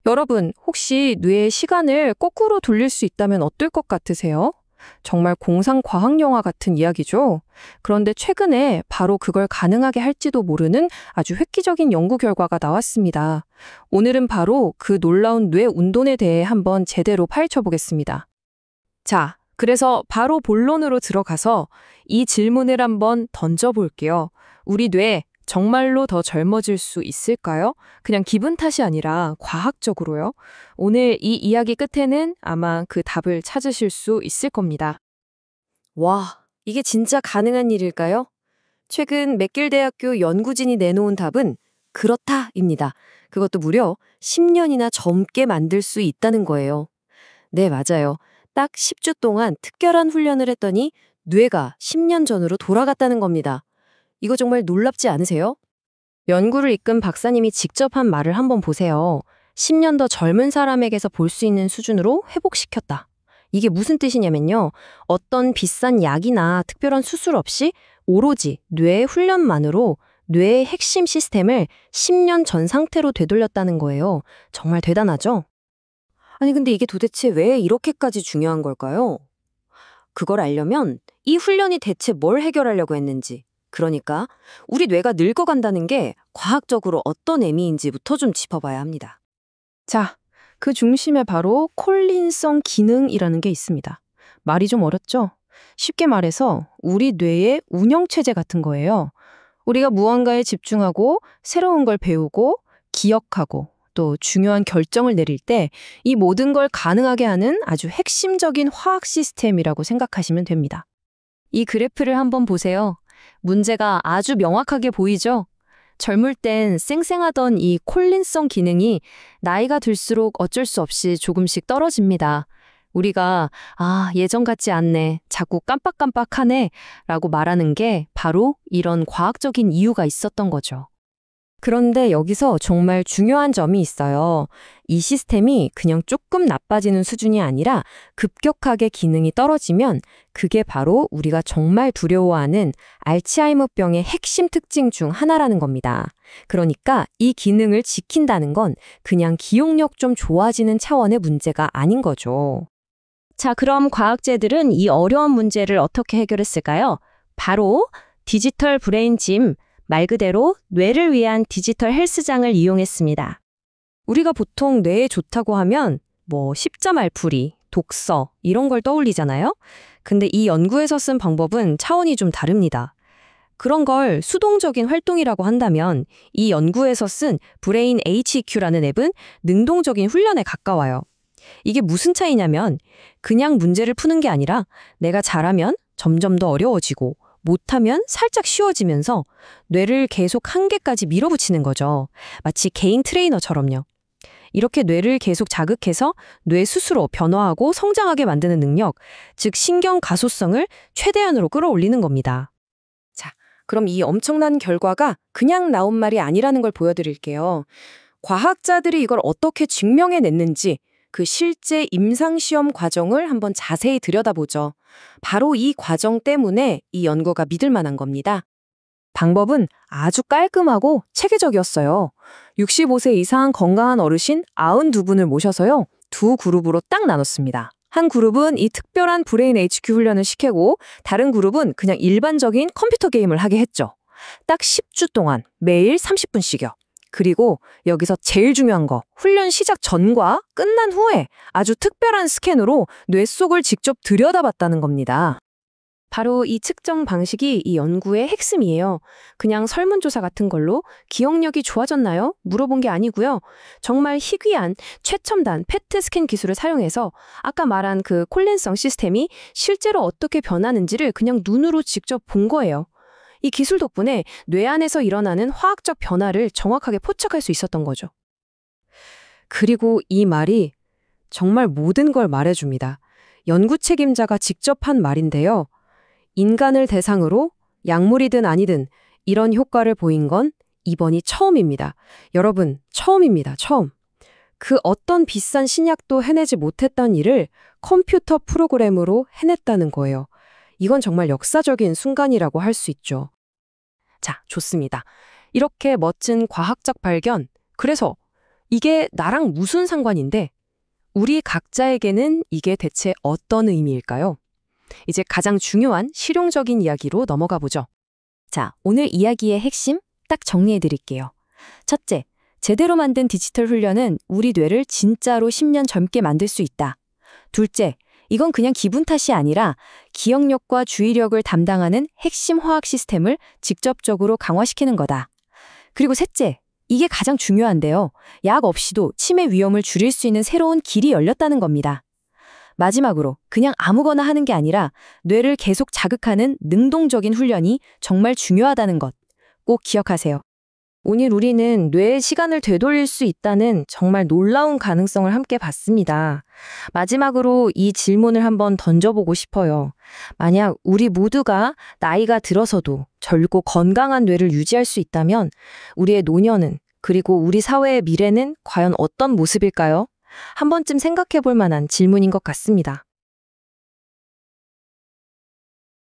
여러분, 혹시 뇌의 시간을 거꾸로 돌릴 수 있다면 어떨 것 같으세요? 정말 공상과학 영화 같은 이야기죠. 그런데 최근에 바로 그걸 가능하게 할지도 모르는 아주 획기적인 연구 결과가 나왔습니다. 오늘은 바로 그 놀라운 뇌 운동에 대해 한번 제대로 파헤쳐 보겠습니다. 자, 그래서 바로 본론으로 들어가서 이 질문을 한번 던져볼게요. 우리 뇌 정말로 더 젊어질 수 있을까요? 그냥 기분 탓이 아니라 과학적으로요. 오늘 이 이야기 끝에는 아마 그 답을 찾으실 수 있을 겁니다. 와, 이게 진짜 가능한 일일까요? 최근 맥길대학교 연구진이 내놓은 답은 그렇다입니다. 그것도 무려 10년이나 젊게 만들 수 있다는 거예요. 네, 맞아요. 딱 10주 동안 특별한 훈련을 했더니 뇌가 10년 전으로 돌아갔다는 겁니다. 이거 정말 놀랍지 않으세요? 연구를 이끈 박사님이 직접 한 말을 한번 보세요. 10년 더 젊은 사람에게서 볼 수 있는 수준으로 회복시켰다. 이게 무슨 뜻이냐면요. 어떤 비싼 약이나 특별한 수술 없이 오로지 뇌의 훈련만으로 뇌의 핵심 시스템을 10년 전 상태로 되돌렸다는 거예요. 정말 대단하죠? 아니, 근데 이게 도대체 왜 이렇게까지 중요한 걸까요? 그걸 알려면 이 훈련이 대체 뭘 해결하려고 했는지, 그러니까 우리 뇌가 늙어간다는 게 과학적으로 어떤 의미인지부터 좀 짚어봐야 합니다. 자, 그 중심에 바로 콜린성 기능이라는 게 있습니다. 말이 좀 어렵죠? 쉽게 말해서 우리 뇌의 운영체제 같은 거예요. 우리가 무언가에 집중하고 새로운 걸 배우고 기억하고 또 중요한 결정을 내릴 때 이 모든 걸 가능하게 하는 아주 핵심적인 화학 시스템이라고 생각하시면 됩니다. 이 그래프를 한번 보세요. 문제가 아주 명확하게 보이죠? 젊을 땐 쌩쌩하던 이 콜린성 기능이 나이가 들수록 어쩔 수 없이 조금씩 떨어집니다. 우리가 예전 같지 않네, 자꾸 깜빡깜빡하네 라고 말하는 게 바로 이런 과학적인 이유가 있었던 거죠. 그런데 여기서 정말 중요한 점이 있어요. 이 시스템이 그냥 조금 나빠지는 수준이 아니라 급격하게 기능이 떨어지면 그게 바로 우리가 정말 두려워하는 알츠하이머병의 핵심 특징 중 하나라는 겁니다. 그러니까 이 기능을 지킨다는 건 그냥 기억력 좀 좋아지는 차원의 문제가 아닌 거죠. 자, 그럼 과학자들은 이 어려운 문제를 어떻게 해결했을까요? 바로 디지털 브레인 짐, 말 그대로 뇌를 위한 디지털 헬스장을 이용했습니다. 우리가 보통 뇌에 좋다고 하면 십자말풀이, 독서 이런 걸 떠올리잖아요. 근데 이 연구에서 쓴 방법은 차원이 좀 다릅니다. 그런 걸 수동적인 활동이라고 한다면 이 연구에서 쓴 브레인 HEQ라는 앱은 능동적인 훈련에 가까워요. 이게 무슨 차이냐면 그냥 문제를 푸는 게 아니라 내가 잘하면 점점 더 어려워지고 못하면 살짝 쉬워지면서 뇌를 계속 한계까지 밀어붙이는 거죠. 마치 개인 트레이너처럼요. 이렇게 뇌를 계속 자극해서 뇌 스스로 변화하고 성장하게 만드는 능력, 즉 신경 가소성을 최대한으로 끌어올리는 겁니다. 자, 그럼 이 엄청난 결과가 그냥 나온 말이 아니라는 걸 보여드릴게요. 과학자들이 이걸 어떻게 증명해냈는지 그 실제 임상시험 과정을 한번 자세히 들여다보죠. 바로 이 과정 때문에 이 연구가 믿을 만한 겁니다. 방법은 아주 깔끔하고 체계적이었어요. 65세 이상 건강한 어르신 92분을 모셔서요. 두 그룹으로 딱 나눴습니다. 한 그룹은 이 특별한 브레인 HQ 훈련을 시키고 다른 그룹은 그냥 일반적인 컴퓨터 게임을 하게 했죠. 딱 10주 동안 매일 30분씩요. 그리고 여기서 제일 중요한 거, 훈련 시작 전과 끝난 후에 아주 특별한 스캔으로 뇌 속을 직접 들여다봤다는 겁니다. 바로 이 측정 방식이 이 연구의 핵심이에요. 그냥 설문조사 같은 걸로 기억력이 좋아졌나요? 물어본 게 아니고요. 정말 희귀한 최첨단 PET 스캔 기술을 사용해서 아까 말한 그 콜린성 시스템이 실제로 어떻게 변하는지를 그냥 눈으로 직접 본 거예요. 이 기술 덕분에 뇌 안에서 일어나는 화학적 변화를 정확하게 포착할 수 있었던 거죠. 그리고 이 말이 정말 모든 걸 말해줍니다. 연구 책임자가 직접 한 말인데요. 인간을 대상으로 약물이든 아니든 이런 효과를 보인 건 이번이 처음입니다. 여러분, 처음입니다. 처음. 그 어떤 비싼 신약도 해내지 못했던 일을 컴퓨터 프로그램으로 해냈다는 거예요. 이건 정말 역사적인 순간이라고 할 수 있죠. 자, 좋습니다. 이렇게 멋진 과학적 발견. 그래서 이게 나랑 무슨 상관인데 우리 각자에게는 이게 대체 어떤 의미일까요? 이제 가장 중요한 실용적인 이야기로 넘어가 보죠. 자, 오늘 이야기의 핵심 딱 정리해 드릴게요. 첫째, 제대로 만든 디지털 훈련은 우리 뇌를 진짜로 10년 젊게 만들 수 있다. 둘째, 이건 그냥 기분 탓이 아니라 기억력과 주의력을 담당하는 핵심 화학 시스템을 직접적으로 강화시키는 거다. 그리고 셋째, 이게 가장 중요한데요. 약 없이도 치매 위험을 줄일 수 있는 새로운 길이 열렸다는 겁니다. 마지막으로 그냥 아무거나 하는 게 아니라 뇌를 계속 자극하는 능동적인 훈련이 정말 중요하다는 것 꼭 기억하세요. 오늘 우리는 뇌의 시간을 되돌릴 수 있다는 정말 놀라운 가능성을 함께 봤습니다. 마지막으로 이 질문을 한번 던져보고 싶어요. 만약 우리 모두가 나이가 들어서도 젊고 건강한 뇌를 유지할 수 있다면 우리의 노년은 그리고 우리 사회의 미래는 과연 어떤 모습일까요? 한 번쯤 생각해 볼 만한 질문인 것 같습니다.